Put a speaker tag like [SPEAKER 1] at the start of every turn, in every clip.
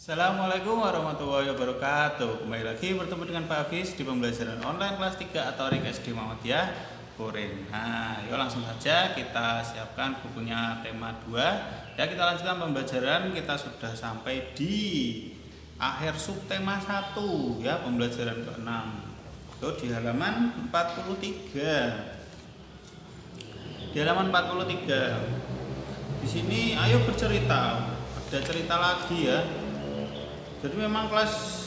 [SPEAKER 1] Assalamualaikum warahmatullahi wabarakatuh. Kembali lagi bertemu dengan Pak Hafiz di pembelajaran online kelas 3 atau RIK SD Muhammadiyah Koren. Nah, yuk langsung saja kita siapkan bukunya tema 2. Ya, kita lanjutkan pembelajaran. Kita sudah sampai di akhir subtema 1 ya, pembelajaran ke-6. Itu di halaman 43. Di halaman 43. Di sini ayo bercerita. Ada cerita lagi ya. Jadi memang kelas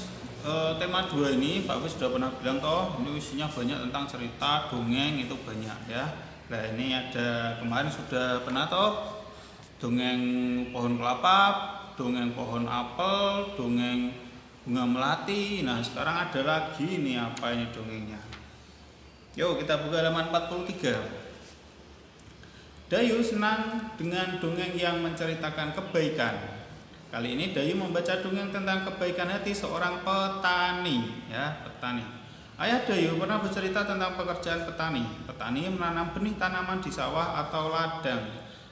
[SPEAKER 1] tema 2 ini Pak Hafiz sudah pernah bilang toh, ini isinya banyak tentang cerita, dongeng itu banyak ya. Nah ini ada kemarin sudah pernah toh dongeng pohon kelapa, dongeng pohon apel, dongeng bunga melati. Nah sekarang ada lagi ini apa ini dongengnya. Yuk kita buka halaman 43. Dayu senang dengan dongeng yang menceritakan kebaikan. Kali ini Dayu membaca dongeng tentang kebaikan hati seorang petani, ya, petani. Ayah Dayu pernah bercerita tentang pekerjaan petani. Petani menanam benih tanaman di sawah atau ladang.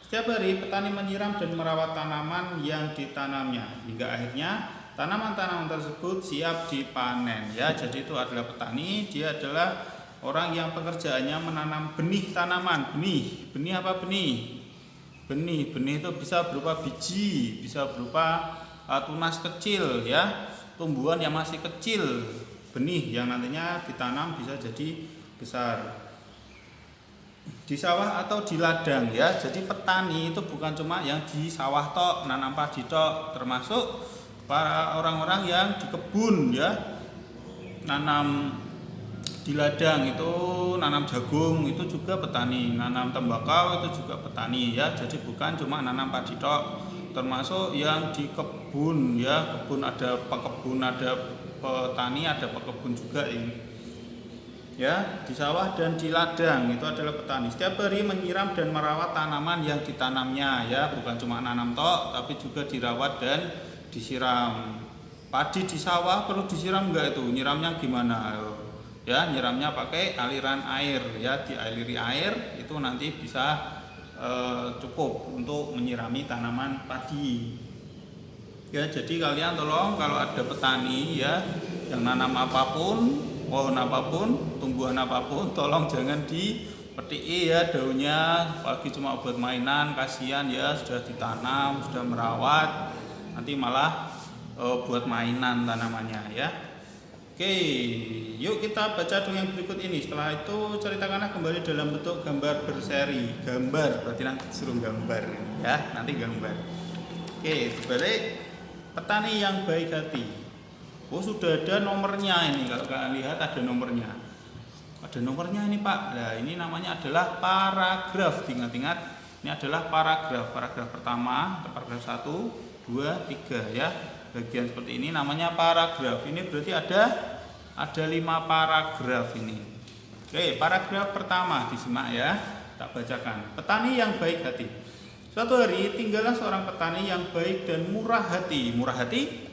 [SPEAKER 1] Setiap hari petani menyiram dan merawat tanaman yang ditanamnya hingga akhirnya tanaman-tanaman tersebut siap dipanen. Ya, jadi itu adalah petani, dia adalah orang yang pekerjaannya menanam benih tanaman. Benih apa benih? Benih itu bisa berupa biji, bisa berupa tunas kecil ya, tumbuhan yang masih kecil, benih yang nantinya ditanam bisa jadi besar. Di sawah atau di ladang ya, jadi petani itu bukan cuma yang di sawah tok, nanam padi tok, termasuk para orang-orang yang di kebun ya, nanam di ladang itu nanam jagung itu juga petani, nanam tembakau itu juga petani ya. Jadi bukan cuma nanam padi tok, termasuk yang di kebun ya, kebun ada pekebun, ada petani, ada pekebun juga ini. Ya, di sawah dan di ladang itu adalah petani. Setiap hari menyiram dan merawat tanaman yang ditanamnya ya, bukan cuma nanam tok tapi juga dirawat dan disiram. Padi di sawah perlu disiram enggak itu? Nyiramnya gimana? Ya, nyiramnya pakai aliran air ya, dialiri air itu nanti bisa cukup untuk menyirami tanaman padi ya. Jadi kalian tolong kalau ada petani ya yang nanam apapun, pohon apapun, tumbuhan apapun, tolong jangan dipetiki ya daunnya, apalagi cuma buat mainan, kasihan ya, sudah ditanam, sudah merawat, nanti malah buat mainan tanamannya ya. Oke, yuk kita baca dongeng berikut ini. Setelah itu ceritakanlah kembali dalam bentuk gambar berseri. Gambar, berarti nanti suruh gambar ya, nanti gambar. Oke, dibalik petani yang baik hati. Oh sudah ada nomornya ini, kalau kalian lihat ada nomornya. Ada nomornya ini Pak. Nah ini namanya adalah paragraf. Ingat-ingat, ini adalah paragraf. Paragraf pertama, paragraf 1, 2, 3 ya. Bagian seperti ini namanya paragraf. Ini berarti ada 5 paragraf ini. Oke, paragraf pertama disimak ya. Tak bacakan. Petani yang baik hati. Suatu hari tinggallah seorang petani yang baik dan murah hati. Murah hati?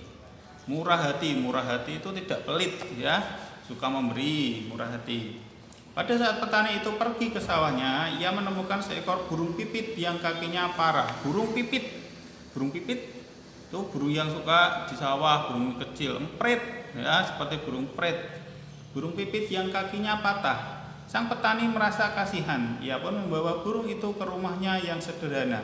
[SPEAKER 1] Murah hati itu tidak pelit ya. Suka memberi, murah hati. Pada saat petani itu pergi ke sawahnya, ia menemukan seekor burung pipit yang kakinya parah. Burung pipit itu burung yang suka di sawah, burung kecil, emprit ya, seperti burung emprit. Burung pipit yang kakinya patah. Sang petani merasa kasihan, ia pun membawa burung itu ke rumahnya yang sederhana.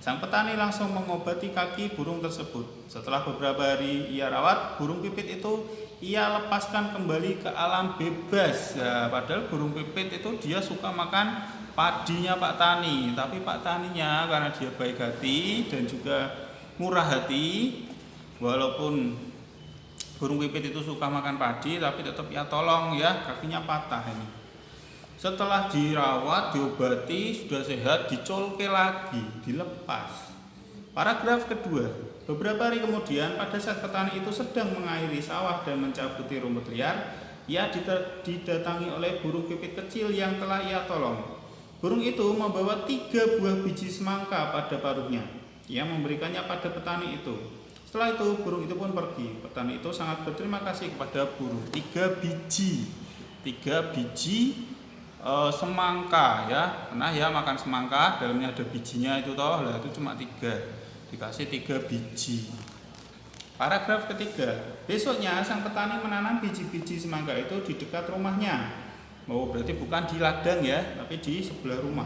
[SPEAKER 1] Sang petani langsung mengobati kaki burung tersebut. Setelah beberapa hari ia rawat, burung pipit itu ia lepaskan kembali ke alam bebas. Ya, padahal burung pipit itu dia suka makan padinya Pak Tani, tapi Pak Taninya karena dia baik hati dan juga murah hati, walaupun burung pipit itu suka makan padi tapi tetap ya tolong ya, kakinya patah ini. Setelah dirawat, diobati, sudah sehat, dicolke lagi, dilepas. Paragraf kedua. Beberapa hari kemudian, pada saat petani itu sedang mengairi sawah dan mencabuti rumput liar, ia didatangi oleh burung pipit kecil yang telah ia tolong. Burung itu membawa 3 buah biji semangka pada paruhnya. Ia memberikannya pada petani itu. Setelah itu burung itu pun pergi. Petani itu sangat berterima kasih kepada burung. 3 biji semangka ya. Pernah ya makan semangka, dalamnya ada bijinya itu toh. Lah itu cuma 3. Dikasih 3 biji. Paragraf ketiga, besoknya sang petani menanam biji-biji semangka itu di dekat rumahnya. Oh, berarti bukan di ladang ya, tapi di sebelah rumah.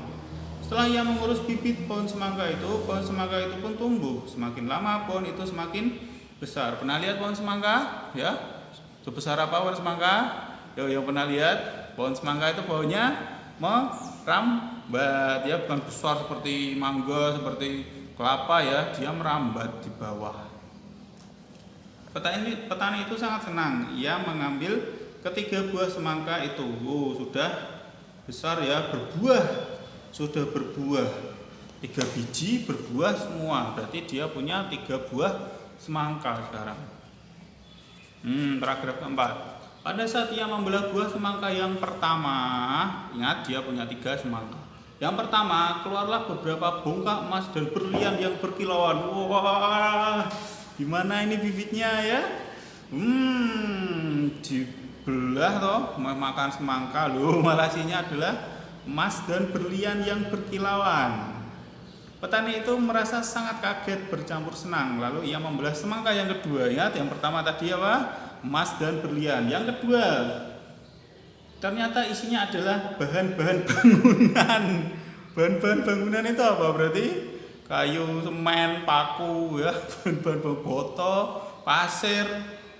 [SPEAKER 1] Setelah ia mengurus bibit pohon semangka itu pun tumbuh. Semakin lama pohon itu semakin besar. Pernah lihat pohon semangka? Ya, sebesar apa pohon semangka? Yang pernah lihat pohon semangka itu pohonnya merambat, ya, bukan besar seperti mangga, seperti kelapa ya, dia merambat di bawah. Petani itu sangat senang. Ia mengambil ketiga buah semangka itu. Oh, sudah besar ya, sudah berbuah. 3 biji berbuah semua. Berarti dia punya 3 buah semangka sekarang. Paragraf keempat. Pada saat ia membelah buah semangka yang pertama, ingat dia punya 3 semangka. Yang pertama, keluarlah beberapa bongkah emas dan berlian yang berkilauan. Wah, gimana ini bibitnya ya? Dibelah toh, makan semangka loh, malah isinya adalah emas dan berlian yang berkilauan. Petani itu merasa sangat kaget bercampur senang. Lalu ia membelah semangka yang kedua. Ingat, yang pertama tadi apa? Emas dan berlian. Yang kedua, ternyata isinya adalah bahan-bahan bangunan. Bahan-bahan bangunan itu apa? Berarti kayu, semen, paku ya, bahan-bahan botol, pasir.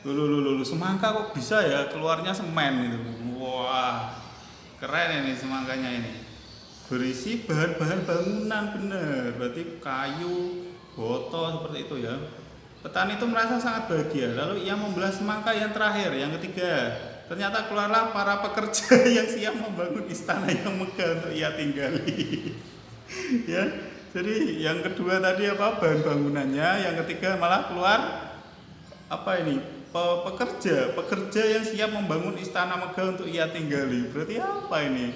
[SPEAKER 1] Lulu, semangka kok bisa ya keluarnya semen itu. Wah, keren ini semangkanya ini. Berisi bahan-bahan bangunan bener. Berarti kayu, botol seperti itu ya. Petani itu merasa sangat bahagia. Lalu ia membelah semangka yang terakhir, yang ketiga. Ternyata keluarlah para pekerja yang siap membangun istana yang megah untuk ia tinggali. Ya, jadi yang kedua tadi apa? Bahan bangunannya, yang ketiga malah keluar apa ini? Pekerja yang siap membangun istana megah untuk ia tinggali. Berarti apa ini?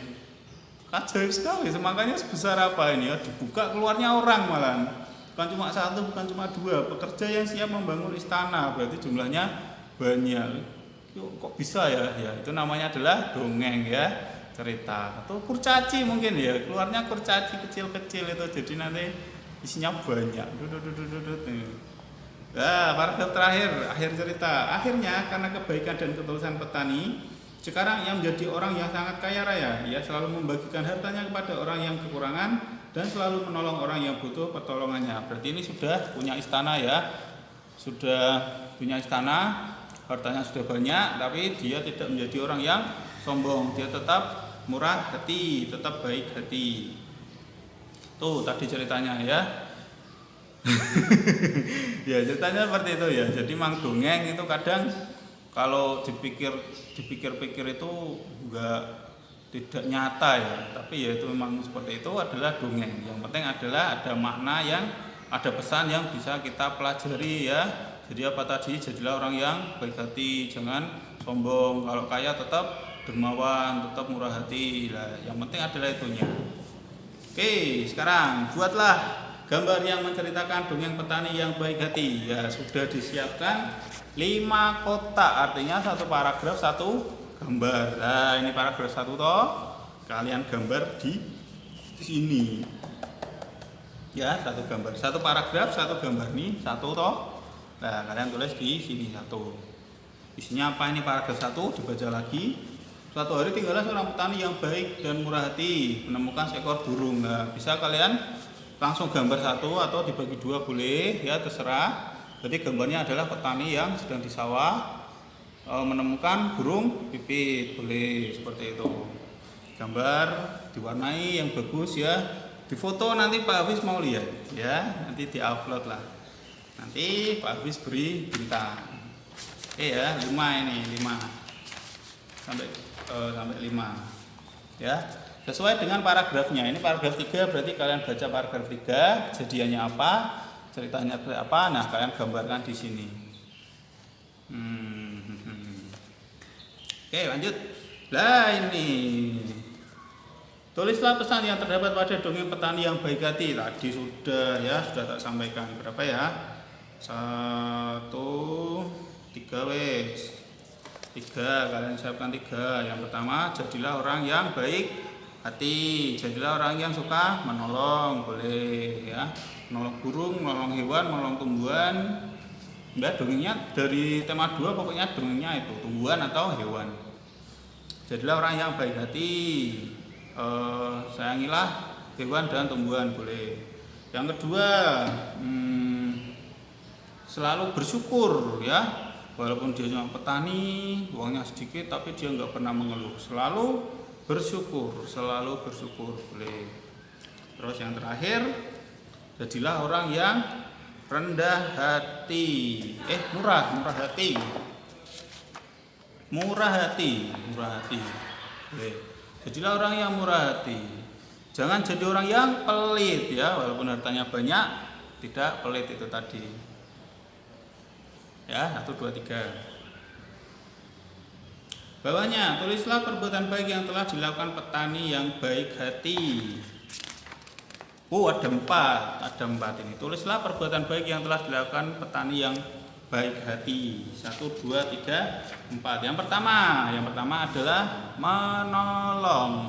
[SPEAKER 1] Ajaib sekali. Semangkanya sebesar apa ini ya? Dibuka keluarnya orang malah. Bukan cuma 1, bukan cuma 2. Pekerja yang siap membangun istana. Berarti jumlahnya banyak. Kok bisa ya? Ya, itu namanya adalah dongeng ya, cerita atau kurcaci mungkin ya. Keluarnya kurcaci kecil-kecil itu, jadi nanti isinya banyak. Nah, paragraf terakhir, akhir cerita. Akhirnya karena kebaikan dan ketulusan petani, sekarang ia menjadi orang yang sangat kaya raya. Ia selalu membagikan hartanya kepada orang yang kekurangan dan selalu menolong orang yang butuh pertolongannya. Berarti ini sudah punya istana ya. Sudah punya istana. Hartanya sudah banyak, tapi dia tidak menjadi orang yang sombong. Dia tetap murah hati, tetap baik hati. Tuh tadi ceritanya ya. Ya, ceritanya seperti itu ya. Jadi mang dongeng itu kadang kalau dipikir-pikir itu tidak nyata ya. Tapi ya itu memang seperti itu, adalah dongeng. Yang penting adalah ada makna yang ada pesan yang bisa kita pelajari ya. Jadi apa tadi? Jadilah orang yang baik hati, jangan sombong. Kalau kaya tetap dermawan, tetap murah hati. Nah, yang penting adalah itunya. Oke, sekarang buatlah gambar yang menceritakan dongeng petani yang baik hati. Ya, sudah disiapkan 5 kotak, artinya 1 paragraf 1 gambar. Nah, ini paragraf 1 toh. Kalian gambar di sini. Ya, 1 gambar. 1 paragraf 1 gambar nih, 1 toh. Nah, kalian tulis di sini 1. Isinya apa ini paragraf 1? Dibaca lagi. Suatu hari tinggallah seorang petani yang baik dan murah hati menemukan seekor burung. Nah, bisa kalian langsung gambar 1 atau dibagi 2 boleh ya, terserah. Jadi gambarnya adalah petani yang sedang di sawah menemukan burung pipit, boleh seperti itu. Gambar diwarnai yang bagus ya. Difoto nanti Pak Hafiz mau lihat ya, nanti diupload lah. Nanti Pak Hafiz beri bintang. Oke ya, 5 ini, 5 sampai 5 ya, sesuai dengan paragrafnya. Ini paragraf 3, berarti kalian baca paragraf 3, kejadiannya apa, ceritanya apa. Nah, kalian gambarkan di sini. Oke, lanjut. Lah ini, tulislah pesan yang terdapat pada dongeng petani yang baik hati. Tadi sudah ya, sudah tak sampaikan. Berapa ya? 1, 3 wes. 3, kalian siapkan 3. Yang pertama, jadilah orang yang baik hati. Jadilah orang yang suka menolong, boleh ya. Menolong burung, menolong hewan, menolong tumbuhan. Ya, dongengnya dari tema 2 pokoknya dongengnya itu tumbuhan atau hewan. Jadilah orang yang baik hati, sayangilah hewan dan tumbuhan boleh. Yang kedua, selalu bersyukur ya, walaupun dia cuma petani, uangnya sedikit, tapi dia nggak pernah mengeluh. Selalu bersyukur boleh. Terus yang terakhir, jadilah orang yang rendah hati, murah hati boleh. Jadilah orang yang murah hati. Jangan jadi orang yang pelit ya, walaupun hartanya banyak, tidak pelit itu tadi. Ya, 1, 2, 3. Bawahnya, tulislah perbuatan baik yang telah dilakukan petani yang baik hati. Ada 4 ini. Tulislah perbuatan baik yang telah dilakukan petani yang baik hati. 1, 2, 3, 4. Yang pertama adalah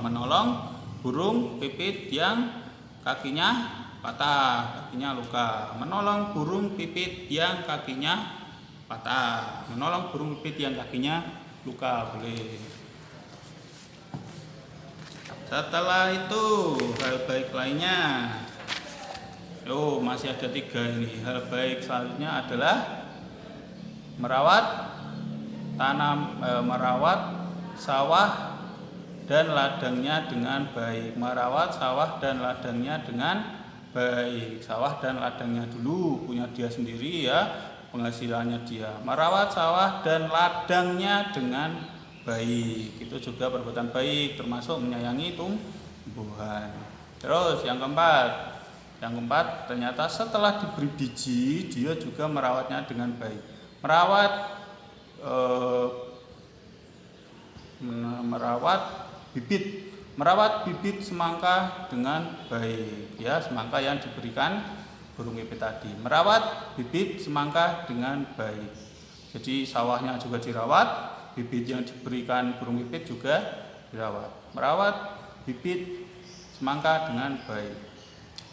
[SPEAKER 1] menolong burung pipit yang kakinya patah, kakinya luka. Menolong burung pipit yang kakinya patah, menolong burung pipit yang kakinya luka boleh. Setelah itu hal baik lainnya, masih ada 3 ini. Hal baik selanjutnya adalah merawat sawah dan ladangnya dengan baik. Sawah dan ladangnya dulu punya dia sendiri ya, penghasilannya dia. Merawat sawah dan ladangnya dengan baik, itu juga perbuatan baik, termasuk menyayangi tumbuhan. Terus yang keempat ternyata setelah diberi biji, dia juga merawatnya dengan baik. Merawat bibit semangka dengan baik ya, semangka yang diberikan burung pipit tadi. Merawat bibit semangka dengan baik. Jadi sawahnya juga dirawat, bibit yang diberikan burung pipit juga dirawat. Merawat bibit semangka dengan baik.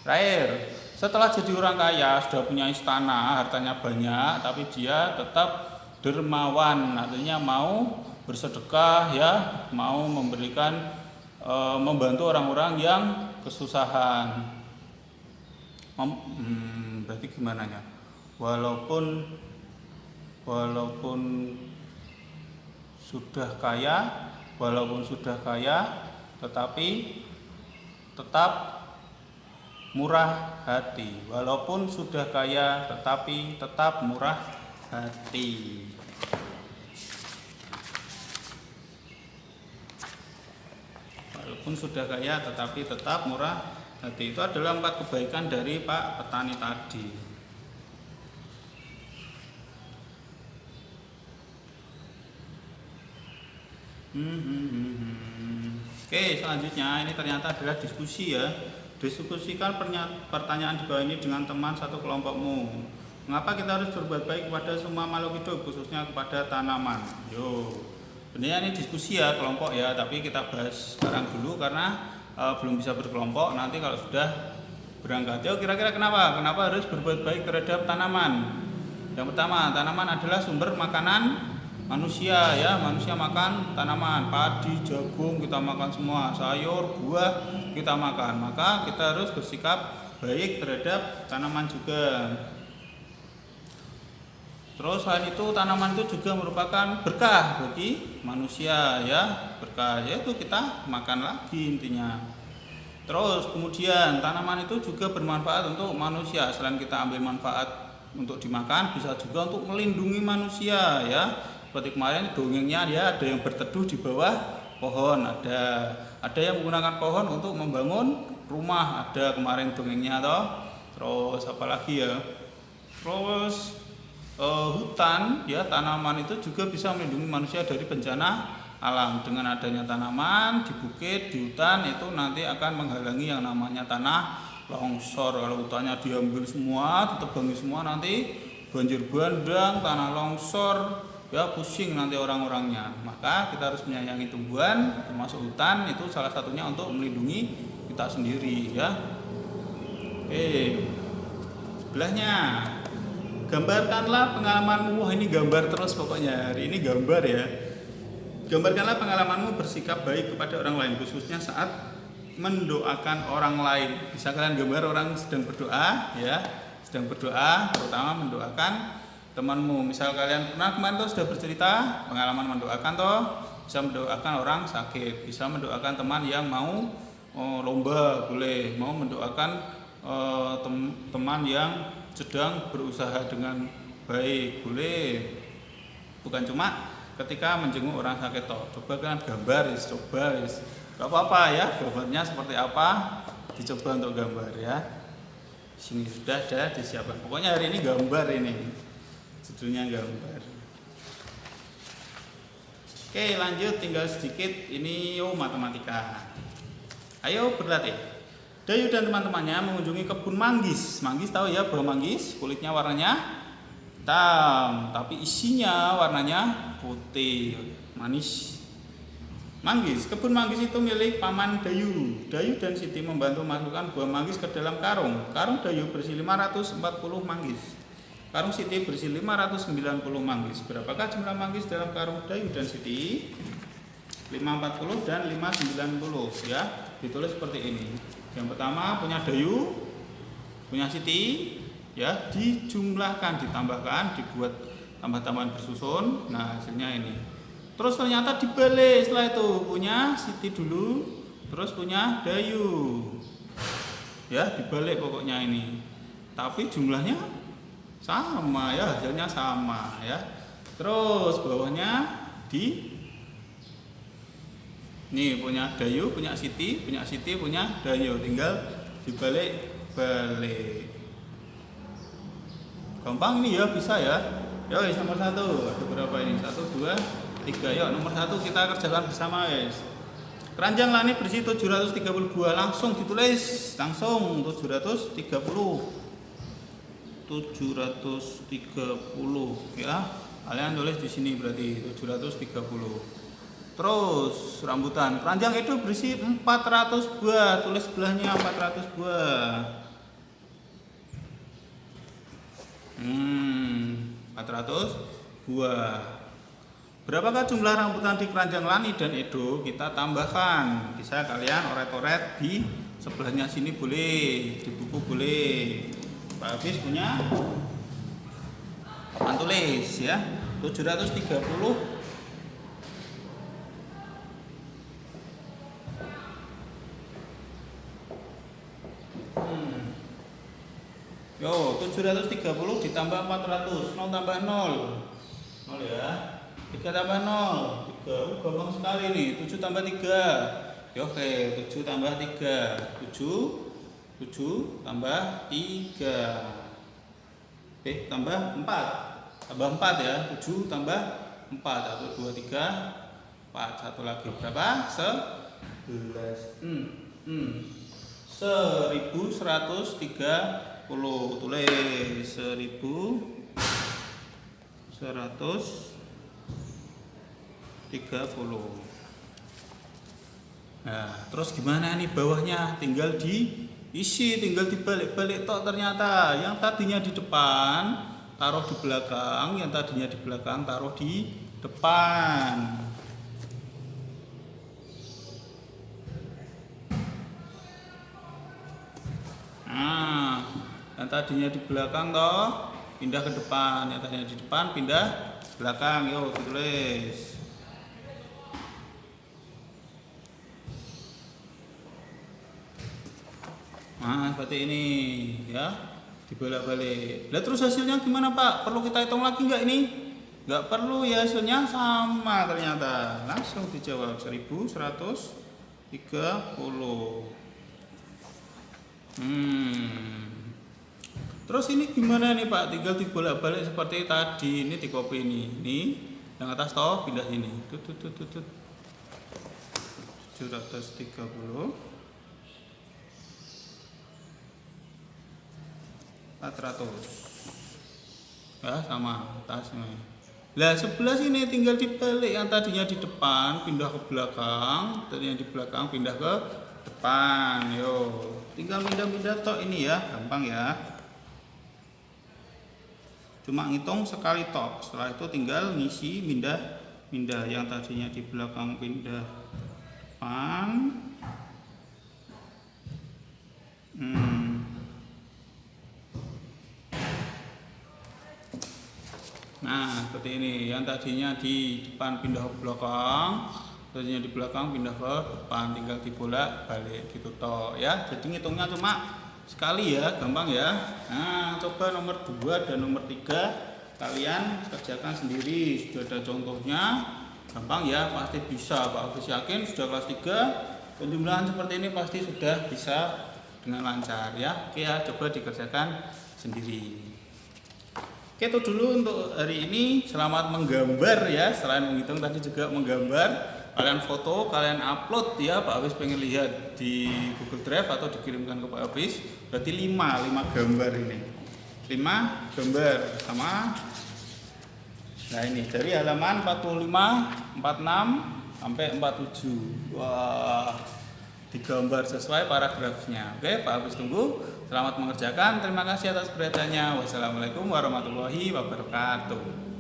[SPEAKER 1] Terakhir, setelah jadi orang kaya, sudah punya istana, hartanya banyak, tapi dia tetap dermawan, artinya mau bersedekah ya, mau memberikan, membantu orang-orang yang kesusahan. Berarti gimana ya? Walaupun sudah kaya, tetapi tetap murah hati. Walaupun sudah kaya, tetapi tetap murah hati. Walaupun sudah kaya, tetapi tetap murah hati. Itu adalah 4 kebaikan dari Pak Petani tadi. Oke, selanjutnya ini ternyata adalah diskusi ya. Diskusikan pertanyaan di bawah ini dengan teman satu kelompokmu. Mengapa kita harus berbuat baik kepada semua makhluk hidup, khususnya kepada tanaman? Sebenarnya ini diskusi ya kelompok ya, tapi kita bahas sekarang dulu karena belum bisa berkelompok. Nanti kalau sudah berangkat, kira-kira kenapa harus berbuat baik terhadap tanaman? Yang pertama, tanaman adalah sumber makanan manusia ya, manusia makan tanaman, padi, jagung kita makan semua, sayur, buah kita makan, maka kita harus bersikap baik terhadap tanaman juga. Terus selain itu tanaman itu juga merupakan berkah bagi manusia ya, berkah yaitu kita makan lagi intinya. Terus kemudian tanaman itu juga bermanfaat untuk manusia, selain kita ambil manfaat untuk dimakan, bisa juga untuk melindungi manusia ya. Seperti kemarin dongengnya ya, ada yang berteduh di bawah pohon, ada yang menggunakan pohon untuk membangun rumah, ada kemarin dongengnya toh. Terus apalagi ya? Terus hutan ya, tanaman itu juga bisa melindungi manusia dari bencana alam. Dengan adanya tanaman di bukit, di hutan itu nanti akan menghalangi yang namanya tanah longsor. Kalau hutannya diambil semua, ditebangi semua, nanti banjir bandang, tanah longsor ya, pusing nanti orang-orangnya. Maka kita harus menyayangi tumbuhan, termasuk hutan, itu salah satunya untuk melindungi kita sendiri ya. Sebelahnya, Gambarkanlah pengalamanmu. Wah, ini gambar terus pokoknya. Hari ini gambar ya. Gambarkanlah pengalamanmu bersikap baik kepada orang lain, khususnya saat mendoakan orang lain. Bisa kalian gambar orang sedang berdoa ya, sedang berdoa, terutama mendoakan temanmu. Misal kalian pernah kemarin tuh sudah bercerita pengalaman mendoakan toh, bisa mendoakan orang sakit, bisa mendoakan teman yang mau lomba, boleh, mau mendoakan teman yang sedang berusaha dengan baik, boleh. Bukan cuma ketika menjenguk orang sakit toh. Coba kalian gambar, coba gak apa-apa ya, gambarnya seperti apa, dicoba untuk gambar ya. Sini sudah ada disiapkan. Pokoknya hari ini gambar ini. Judulnya gambar. Oke, lanjut, tinggal sedikit ini matematika. Ayo berlatih. Dayu dan teman-temannya mengunjungi kebun manggis. Manggis tahu ya, buah manggis, kulitnya warnanya hitam, tapi isinya warnanya putih, manis. Manggis, kebun manggis itu milik paman Dayu. Dayu dan Siti membantu masukkan buah manggis ke dalam karung. Karung Dayu berisi 540 manggis. Karung Siti berisi 590 manggis. Berapakah jumlah manggis dalam karung Dayu dan Siti? 540 dan 590 ya. Ditulis seperti ini. Yang pertama punya Dayu, punya Siti ya, dijumlahkan, ditambahkan, dibuat tambah-tambahan bersusun. Nah, hasilnya ini. Terus ternyata dibalik, setelah itu punya Siti dulu, terus punya Dayu. Ya, dibalik pokoknya ini. Tapi jumlahnya sama ya, hasilnya sama ya. Terus bawahnya nih punya Dayu, punya Siti, punya Dayu, tinggal dibalik-balik. Gampang ini ya, bisa ya. Yo, nomor 1. Ada berapa ini? 1, 2, 3. Yuk, nomor 1 kita kerjakan bersama, guys. Keranjang langit berisi 730 buah. Langsung ditulis, langsung 730 ya. Kalian tulis di sini berarti 730. Terus rambutan. Keranjang itu berisi 400 buah. Tulis sebelahnya 400 buah. 400 buah. Berapakah jumlah rambutan di keranjang Lani dan Edo? Kita tambahkan. Bisa kalian oret-oret di sebelahnya sini boleh, di buku boleh. Pak Hafiz punya papan tulis ya. 730 Yo, 730 ditambah 400, 0 tambah 0 ya, 3 tambah 0 3, gampang sekali nih, 7 tambah 3 yo, oke, 7 tambah 3 7 tambah 3 tambah 4 ya, 7 tambah 4 1, 2, 3 4, satu lagi berapa? 11 1130 tulis 1130. Nah, terus gimana nih bawahnya? Tinggal diisi, tinggal dibalik-balik tok. Ternyata yang tadinya di depan taruh di belakang, yang tadinya di belakang taruh di depan. Nah, yang tadinya di belakang toh pindah ke depan, yang tadinya di depan pindah ke belakang. Yuk ditulis. Nah, seperti ini ya, dibolak-balik. Lah terus hasilnya gimana, Pak? Perlu kita hitung lagi nggak ini? Nggak perlu ya, hasilnya sama ternyata. Langsung dijawab 1130. Terus ini gimana nih, Pak? Tinggal dibolak-balik seperti tadi. Ini di copy ini. Ini yang atas toh pindah sini. 730 400 ya, sama atas ini. Lah sebelah sini tinggal dibalik, yang tadinya di depan pindah ke belakang, tadinya di belakang pindah ke depan. Yo, tinggal pindah-pindah tok ini ya, gampang ya. cuma ngitung sekali tok. Setelah itu tinggal ngisi pindah yang tadinya di belakang pindah depan. Nah, seperti ini. Yang tadinya di depan pindah ke belakang, tadinya di belakang pindah ke depan, tinggal dibolak balik gitu toh ya. Jadi ngitungnya cuma sekali ya, gampang ya. Nah, coba nomor 2 dan nomor 3 kalian kerjakan sendiri. Sudah ada contohnya. Gampang ya, pasti bisa. Pak Agus yakin sudah kelas 3 penjumlahan seperti ini pasti sudah bisa dengan lancar ya. Oke ya, coba dikerjakan sendiri. Oke, itu dulu untuk hari ini. Selamat menggambar ya. Selain menghitung tadi juga menggambar. Kalian foto, kalian upload ya. Pak Awis pengen lihat di Google Drive atau dikirimkan ke Pak Awis. Berarti 5 gambar ini. 5 gambar sama. Nah, ini dari halaman 45, 46 sampai 47. Wah, digambar sesuai paragrafnya. Oke, Pak Agus tunggu. Selamat mengerjakan. Terima kasih atas perhatiannya. Wassalamualaikum warahmatullahi wabarakatuh.